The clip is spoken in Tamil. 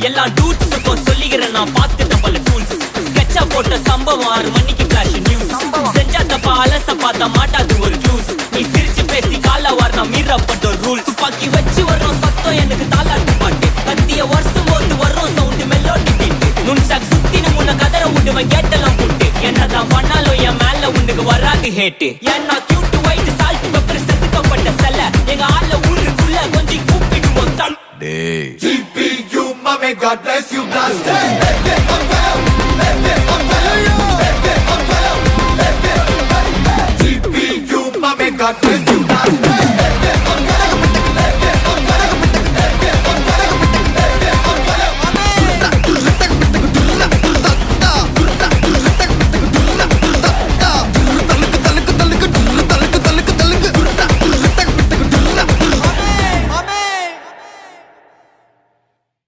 எல்லா டூட்ஸுக்கும் சொல்லிக்கிறேன் நான் பார்த்துட்ட பல டூல்ஸ். ஸ்கெட்சா போட்ட சம்பவம் 6 மணிக்கு ஃபிளாஷ் நியூஸ். செஞ்சா தப்பா அலச பார்த்தா மாட்டாது ஒரு ஜூஸ். நீ சிரிச்சு பேசி கால வாரினா மீறப்பட்ட ரூல்ஸ். துப்பாக்கி வச்சு வர்றோம் சத்தம் எனக்கு தாளாட்டு பாட்டு. கத்திய வருஷம் போது வர்றோம் சவுண்டு மெல்லோடி பீட்டு. நுண்சாக் சுத்தின முன்ன கதற விடுவேன் கேட்டெல்லாம் போட்டு. என்னதான் பண்ணாலும் என் மேல உனக்கு வராது ஹேட்டு. ஏன்னா கியூட் ஒயிட் சால்ட் பெப்பர் செதுக்கப்பட்ட செல்ல. எங்க ஆள ஊருக்குள்ள கொஞ்சம் கூப்பிடுவோம் தம். GPU, mommy, God bless you, blast.